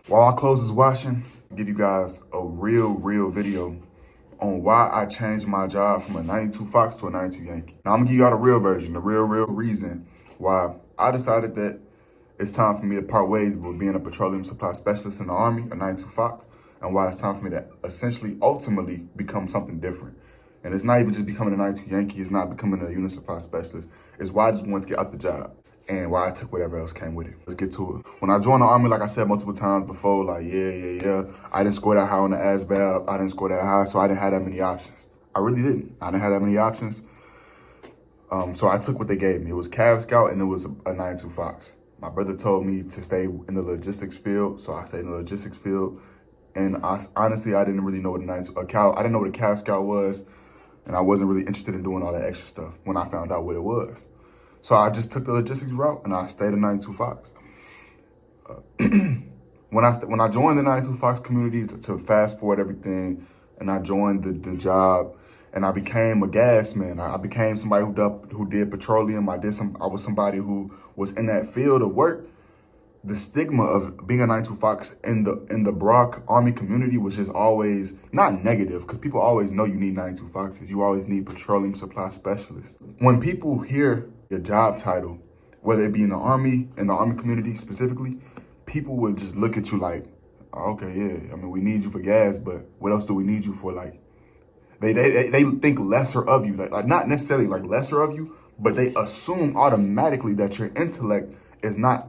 While our clothes is washing, I'll give you guys a real video on why I changed my job from a 92 Fox to a 92 Yankee. Now I'm gonna give y'all the real version, the real reason why I decided that it's time for me to part ways with being a petroleum supply specialist in the Army, a 92 Fox, and why it's time for me to essentially, ultimately become something different. And it's not even just becoming a 92 Yankee, it's not becoming a unit supply specialist. It's why I just wanted to get out the job and why I took whatever else came with it. Let's get to it. When I joined the Army, like I said multiple times before, like, yeah, I didn't score that high on the ASVAB. I didn't score that high, so I didn't have that many options. I really didn't. I didn't have that many options. So I took what they gave me. It was Cav Scout and it was a 92 Fox. My brother told me to stay in the logistics field, so I stayed in the logistics field. And honestly, I didn't really know what I didn't know what a Cav Scout was, and I wasn't really interested in doing all that extra stuff when I found out what it was. So I just took the logistics route and I stayed in 92 Fox. When I joined the 92 Fox community, to fast forward everything, and I joined the job, and I became a gas man. I became somebody who did petroleum. I was somebody who was in that field of work. The stigma of being a 92 Fox in the broad Army community was just always not negative, because people always know you need 92 Foxes. You always need petroleum supply specialists. When people hear your job title, whether it be in the Army community specifically, people would just look at you like, oh, okay, yeah, I mean, we need you for gas, but what else do we need you for? Like, they think lesser of you, like not necessarily like lesser of you, but they assume automatically that your intellect is not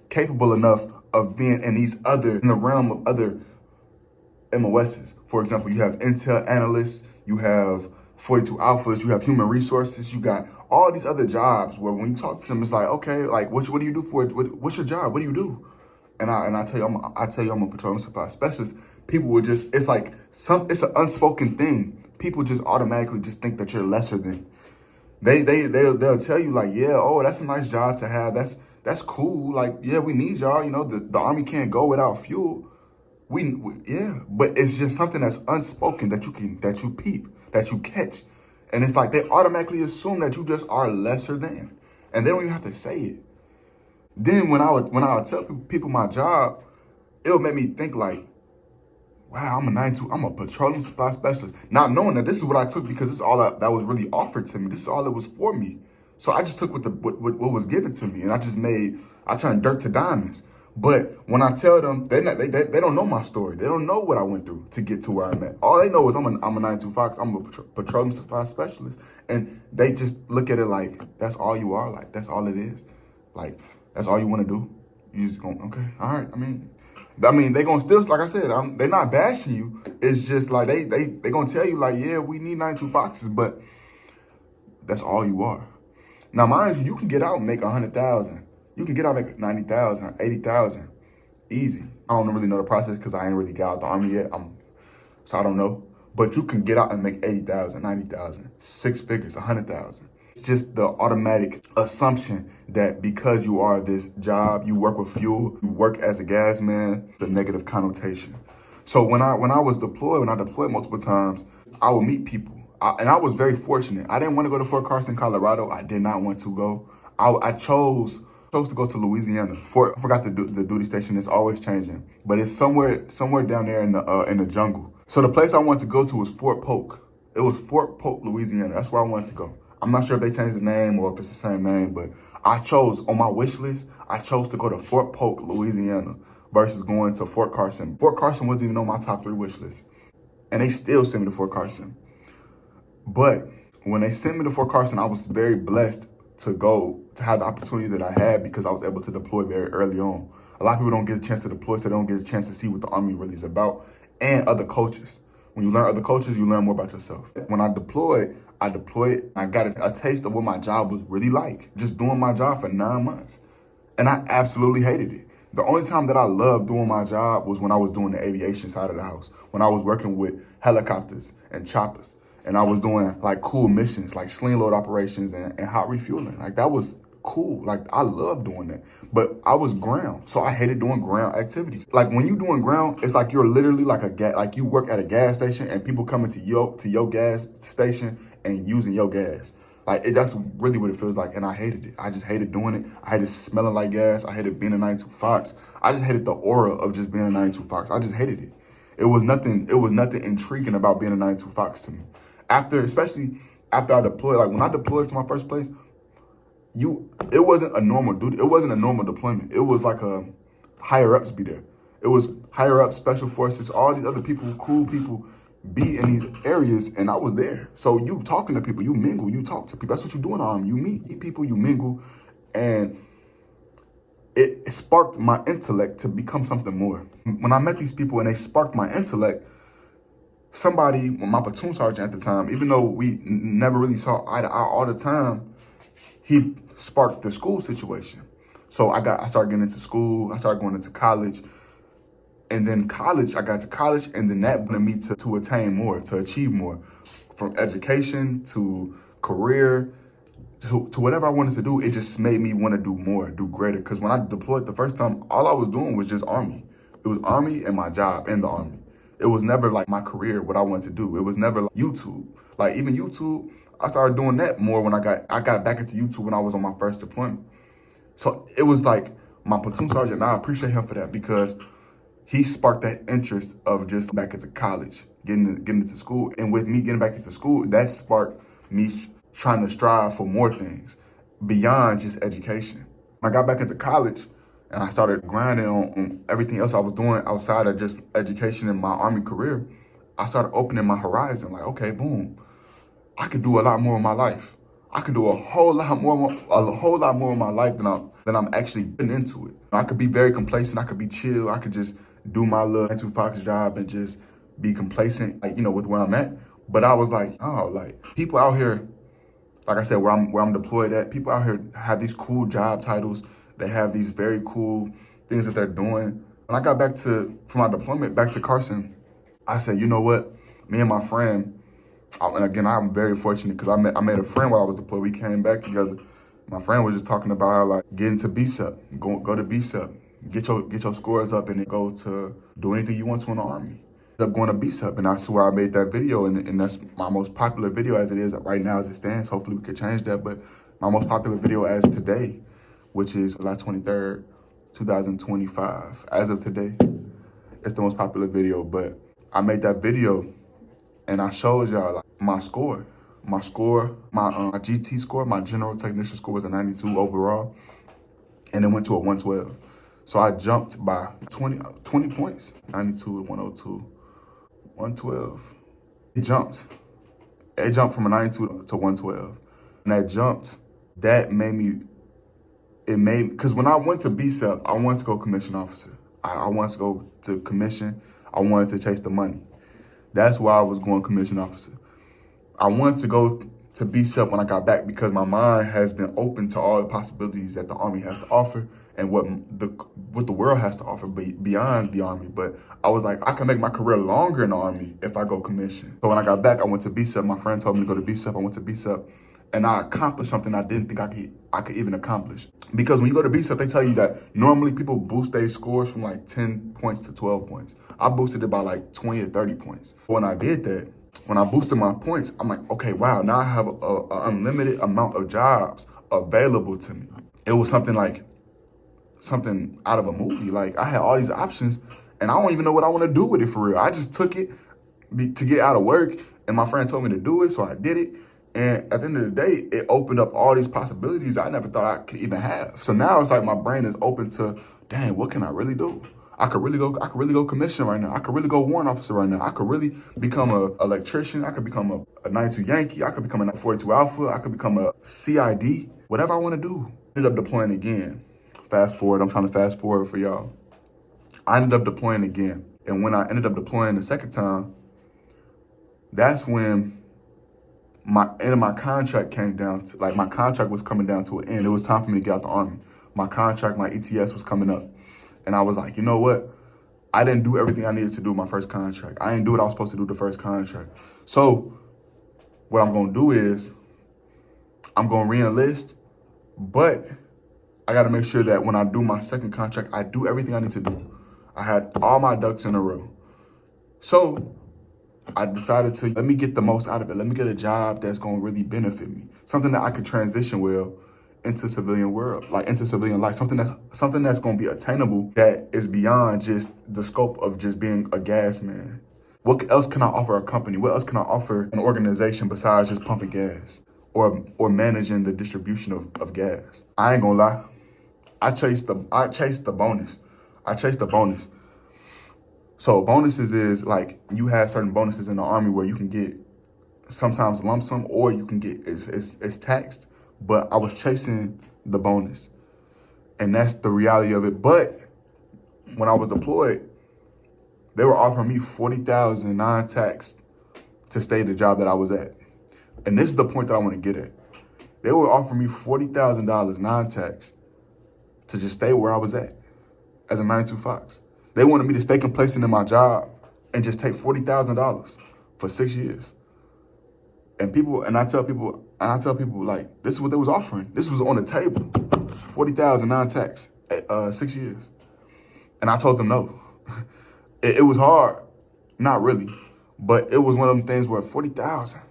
capable enough of being in the realm of other MOSs. For example, you have Intel analysts, you have 42 Alphas, you have human resources, you got all these other jobs where when you talk to them, it's like, okay, like what do you do for it? What's your job? What do you do? And I tell you I'm a petroleum supply specialist. People would just, it's like it's an unspoken thing. People just automatically just think that you're lesser than. They'll tell you like, yeah, oh, that's a nice job to have. That's cool. Like, yeah, we need y'all. You know, the Army can't go without fuel. Yeah, but it's just something that's unspoken that you peep, that you catch. And it's like they automatically assume that you just are lesser than. And they don't even have to say it. Then when I would tell people my job, it would make me think like, wow, I'm a petroleum supply specialist. Not knowing that this is what I took because this is all that was really offered to me. This is all that was for me. So I just took what was given to me, and I turned dirt to diamonds. But when I tell them, they don't know my story. They don't know what I went through to get to where I'm at. All they know is I'm a 92 Fox. I'm a petroleum supply specialist, and they just look at it like that's all you are. Like that's all it is. Like that's all you want to do. You just go, okay, all right. I mean, they gonna still, like I said, they're not bashing you. It's just like they gonna tell you like, yeah, we need 92 Foxes, but that's all you are. Now, mind you, you can get out and make 100,000. You can get out and make 90,000, 80,000, easy. I don't really know the process because I ain't really got out the Army yet. So I don't know. But you can get out and make 80,000, 90,000, 6 figures, 100,000. It's just the automatic assumption that because you are this job, you work with fuel, you work as a gas man, the negative connotation. So when I deployed multiple times, I would meet people. And I was very fortunate. I didn't want to go to Fort Carson, Colorado. I did not want to go. I chose to go to Louisiana. I forgot the duty station. It's always changing, but it's somewhere down there in the jungle. So the place I wanted to go to was Fort Polk. It was Fort Polk, Louisiana. That's where I wanted to go. I'm not sure if they changed the name or if it's the same name, but I chose on my wish list. I chose to go to Fort Polk, Louisiana, versus going to Fort Carson. Fort Carson wasn't even on my top 3 wish list, and they still sent me to Fort Carson. But when they sent me to Fort Carson, I was very blessed to have the opportunity that I had because I was able to deploy very early on. A lot of people don't get a chance to deploy, so they don't get a chance to see what the Army really is about and other cultures. When you learn other cultures, you learn more about yourself. When I deployed, I got a taste of what my job was really like, just doing my job for 9 months. And I absolutely hated it. The only time that I loved doing my job was when I was doing the aviation side of the house, when I was working with helicopters and choppers. And I was doing like cool missions, like sling load operations and hot refueling. Like that was cool. Like I love doing that. But I was ground, so I hated doing ground activities. Like when you doing ground, it's like you're literally like like you work at a gas station and people coming to your gas station and using your gas. Like, that's really what it feels like, and I hated it. I just hated doing it. I hated smelling like gas. I hated being a 92 Fox. I just hated the aura of just being a 92 Fox. I just hated it. It was nothing intriguing about being a 92 Fox to me. Especially after I deployed, like when I deployed to my first place, it wasn't a normal duty. It wasn't a normal deployment. It was like a higher ups be there. It was higher up, special forces, all these other people, cool people be in these areas, and I was there. So you talking to people, you mingle, you talk to people. That's what you do in the Army. You meet people, you mingle, and it sparked my intellect to become something more. When I met these people and they sparked my intellect, my platoon sergeant at the time, even though we never really saw eye to eye all the time, he sparked the school situation. So I started getting into school, I started going into college. And then I got to college, and then that wanted me to attain more, to achieve more, from education to career to whatever I wanted to do. It just made me want to do more, do greater. Because when I deployed the first time, all I was doing was just Army. It was Army and my job in the Army. It was never like my career, what I wanted to do. It was never like YouTube. Like even YouTube, I started doing that more when I got back into YouTube when I was on my first deployment. So it was like my platoon sergeant, and I appreciate him for that, because he sparked that interest of just back into college, getting into school. And with me getting back into school, that sparked me trying to strive for more things beyond just education. When I got back into college and I started grinding on everything else I was doing outside of just education and my Army career, I started opening my horizon. Like, okay, boom, I could do a lot more in my life. I could do a whole lot more in my life than I'm actually getting into it. I could be very complacent. I could be chill. I could just do my little 92 Fox job and just be complacent, like, with where I'm at. But I was like, oh, like people out here, like I said, where I'm deployed at, people out here have these cool job titles. They have these very cool things that they're doing. When I got back from my deployment back to Carson, I said, you know what? Me and my friend, and again, I'm very fortunate because I met a friend while I was deployed. We came back together. My friend was just talking about how, like, getting to BSEP, go to BSEP, get your scores up, and then go to do anything you want to in the Army. Ended up going to BSEP, and that's where I made that video, and that's my most popular video as it is right now as it stands. Hopefully we could change that, but my most popular video as today, which is July 23rd, 2025. As of today, it's the most popular video, but I made that video, and I showed y'all like, my GT score, my general technician score was a 92 overall, and it went to a 112. So I jumped by 20 points, 92 to 102, 112. It jumped from a 92 to 112. And because when I went to BSEP, I wanted to go commission officer. I wanted to go to commission. I wanted to chase the money. That's why I was going commission officer. I wanted to go to BSEP when I got back because my mind has been open to all the possibilities that the Army has to offer and what the world has to offer beyond the Army. But I was like, I can make my career longer in the Army if I go commission. So when I got back, I went to BSEP. My friend told me to go to BSEP. I went to BSEP, and I accomplished something I didn't think I could even accomplish. Because when you go to BSEP, they tell you that normally people boost their scores from like 10 points to 12 points. I boosted it by like 20 or 30 points. When I did that, when I boosted my points, I'm like, okay, wow, now I have an unlimited amount of jobs available to me. It was something out of a movie. Like, I had all these options, and I don't even know what I want to do with it for real. I just took it to get out of work, and my friend told me to do it, so I did it. And at the end of the day, it opened up all these possibilities I never thought I could even have. So now it's like my brain is open to, dang, what can I really do? I could really go commission right now. I could really go warrant officer right now. I could really become an electrician. I could become a 92 Yankee. I could become a 42 Alpha. I could become a CID. Whatever I want to do. Ended up deploying again. Fast forward. I'm trying to fast forward for y'all. I ended up deploying again. And when I ended up deploying the second time, that's when my end of my contract came down to, like, my contract was coming down to an end. It was time for me to get out the Army. My contract, my ETS was coming up. And I was like, you know what? I didn't do everything I needed to do my first contract. I didn't do what I was supposed to do the first contract. So what I'm going to do is I'm going to re-enlist, but I got to make sure that when I do my second contract, I do everything I need to do. I had all my ducks in a row. So I decided to let me get the most out of it. Let me get a job that's going to really benefit me. Something that I could transition well into civilian world, like into civilian life. Something that's going to be attainable, that is beyond just the scope of just being a gas man. What else can I offer a company? What else can I offer an organization besides just pumping gas or managing the distribution of gas? I ain't gonna lie. I chased the bonus. I chased the bonus. So bonuses is like, you have certain bonuses in the Army where you can get sometimes lump sum, or you can get it's taxed. But I was chasing the bonus, and that's the reality of it. But when I was deployed, they were offering me $40,000 non-taxed to stay at the job that I was at. And this is the point that I want to get at. They were offering me $40,000 non-tax to just stay where I was at as a 92 Fox. They wanted me to stay complacent in my job and just take $40,000 for 6 years. And I tell people like, this is what they was offering. This was on the table, $40,000 non-tax, 6 years. And I told them no. It was hard, not really, but it was one of them things where 40,000,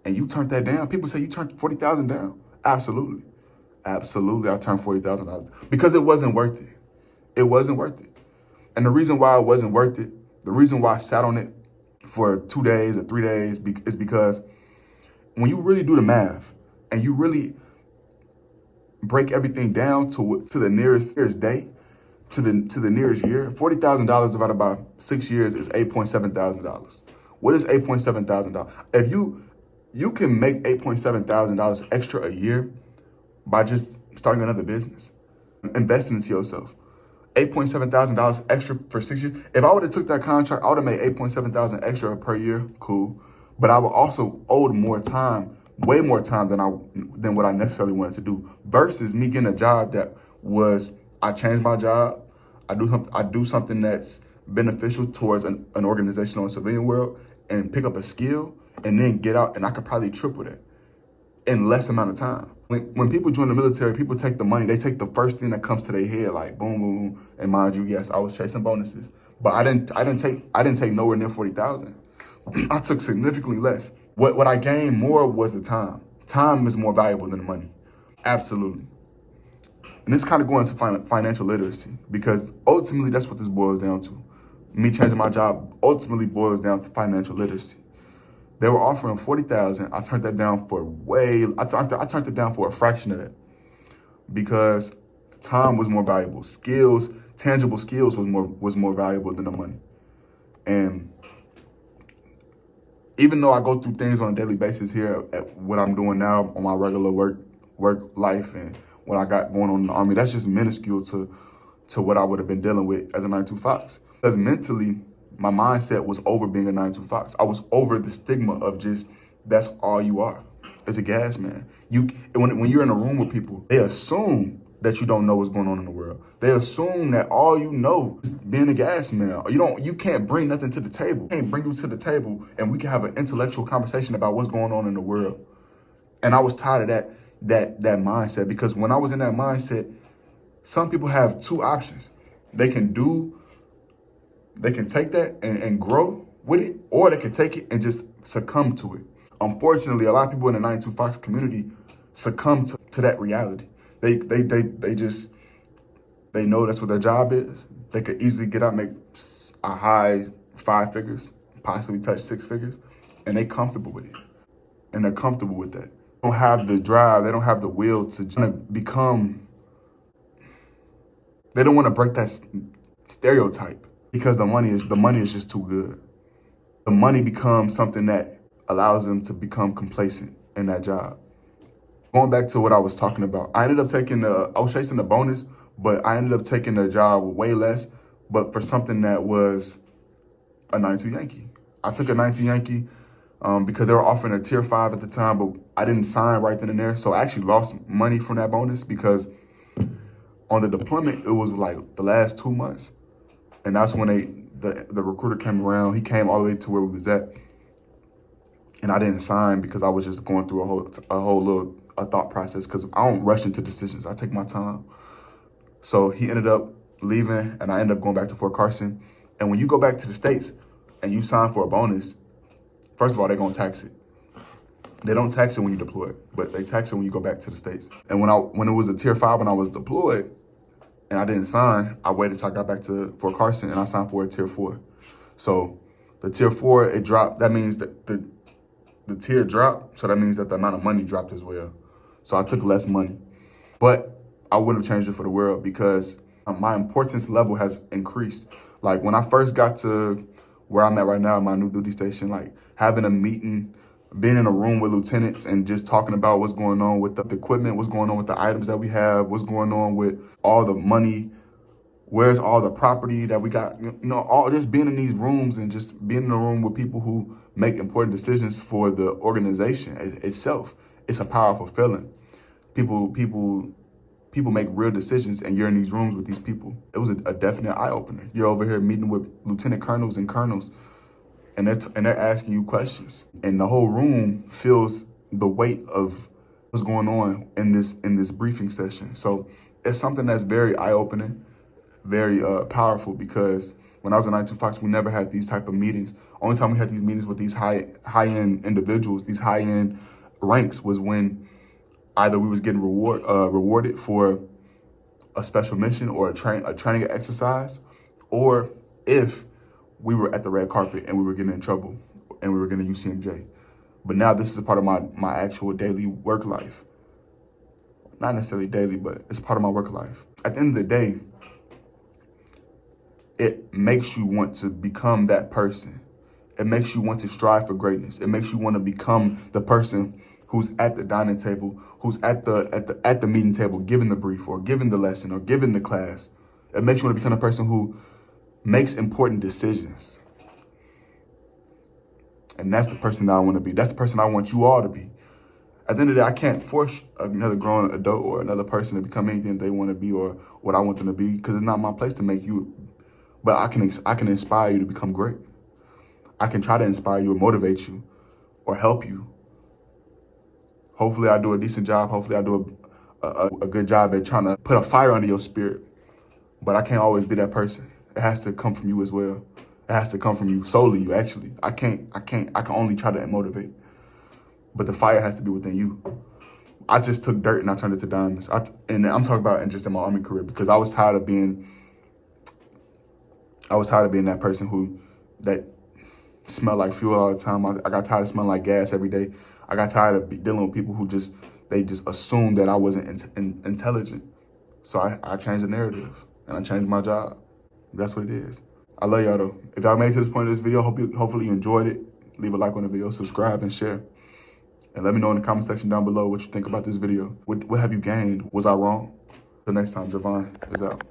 and you turned that down. People say you turned 40,000 down. Absolutely, absolutely. I turned $40,000 because it wasn't worth it. It wasn't worth it. And the reason why it wasn't worth it, the reason why I sat on it for 2 days or 3 days is because when you really do the math and you really break everything down to the nearest day, to the nearest year, $40,000 divided by 6 years is $8,700. What is $8,700? If you can make $8,700 extra a year by just starting another business, investing into yourself. $8,700 extra for 6 years. If I would have took that contract, I would have made $8,700 extra per year. Cool. But I would also owe more time, way more time than what I necessarily wanted to do, versus me getting a job that was, I changed my job. I do something that's beneficial towards an organization or a civilian world, and pick up a skill and then get out, and I could probably triple that in less amount of time. When people join the military, people take the money. They take the first thing that comes to their head, like boom, boom, boom. And mind you, yes, I was chasing bonuses, but I didn't take nowhere near 40,000. I took significantly less. What I gained more was the time. Time is more valuable than the money. Absolutely. And this kind of going into financial literacy, because ultimately that's what this boils down to. Me changing my job ultimately boils down to financial literacy. They were offering 40,000. I turned that down for I turned it down for a fraction of that, because time was more valuable. Skills, tangible skills was more valuable than the money. And even though I go through things on a daily basis here at what I'm doing now on my regular work life and what I got going on in the Army, that's just minuscule to what I would have been dealing with as a 92 Fox. Because mentally, my mindset was over being a 92 Fox. I was over the stigma of just, that's all you are, as a gas man. When you're in a room with people, they assume that you don't know what's going on in the world. They assume that all you know is being a gas man. You can't bring nothing to the table. I can't bring you to the table and we can have an intellectual conversation about what's going on in the world. And I was tired of that mindset, because when I was in that mindset, some people have two options. They can take that and grow with it, or they can take it and just succumb to it. Unfortunately, a lot of people in the 92 Fox community succumb to that reality. They know that's what their job is. They could easily get out, make a high 5 figures, possibly touch 6 figures, and they're comfortable with it. And they're comfortable with that. They don't have the drive, they don't have the will to become, they don't want to break that stereotype, because the money is just too good. The money becomes something that allows them to become complacent in that job. Going back to what I was talking about, I was chasing the bonus, but I ended up taking the job with way less, but for something that was a 92 Yankee. I took a 92 Yankee because they were offering a tier 5 at the time, but I didn't sign right then and there. So I actually lost money from that bonus, because on the deployment, it was like the last 2 months. And that's when the recruiter came around. He came all the way to where we was at. And I didn't sign because I was just going through a whole little thought process, because I don't rush into decisions. I take my time. So he ended up leaving, and I ended up going back to Fort Carson. And when you go back to the States and you sign for a bonus, First of all, they're gonna tax it. They don't tax it when you deploy, but they tax it when you go back to the States. And when it was a tier 5 when I was deployed and I didn't sign, I waited till I got back to Fort Carson and I signed for a tier 4. So the tier 4, it dropped. That means that the tier dropped, so that means that the amount of money dropped as well. So I took less money. But I wouldn't have changed it for the world because my importance level has increased. Like when I first got to where I'm at right now, my new duty station, like having a meeting, being in a room with lieutenants and just talking about what's going on with the equipment, what's going on with the items that we have, what's going on with all the money, where's all the property that we got, all just being in these rooms and just being in a room with people who make important decisions for the organization itself. It's a powerful feeling. People make real decisions and you're in these rooms with these people. It was a definite eye-opener. You're over here meeting with lieutenant colonels and colonels and they're asking you questions. And the whole room feels the weight of what's going on in this briefing session. So it's something that's very eye-opening, very powerful, because when I was in 92 Fox, we never had these type of meetings. Only time we had these meetings with these high-end individuals, these high-end ranks, was when either we was getting rewarded for a special mission or a training exercise, or if we were at the red carpet and we were getting in trouble and we were getting UCMJ. But now this is a part of my actual daily work life. Not necessarily daily, but it's part of my work life. At the end of the day, it makes you want to become that person. It makes you want to strive for greatness. It makes you want to become the person who's at the dining table, who's at the meeting table, giving the brief or giving the lesson or giving the class. It makes you want to become a person who makes important decisions. And that's the person that I want to be. That's the person I want you all to be. At the end of the day, I can't force another grown adult or another person to become anything they want to be or what I want them to be, because it's not my place to make you. But I can inspire you to become great. I can try to inspire you or motivate you or help you. Hopefully I do a decent job. Hopefully I do a good job at trying to put a fire under your spirit. But I can't always be that person. It has to come from you as well. It has to come from you, solely you, actually. I can only try to motivate. But the fire has to be within you. I just took dirt and I turned it to diamonds. And I'm talking about just in my Army career, because I was tired of being that person that smelled like fuel all the time. I got tired of smelling like gas every day. I got tired of dealing with people who just assumed that I wasn't intelligent. So I changed the narrative and I changed my job. That's what it is. I love y'all though. If y'all made it to this point of this video, hopefully you enjoyed it. Leave a like on the video, subscribe and share. And let me know in the comment section down below what you think about this video. What have you gained? Was I wrong? Till next time, Issjivan is out.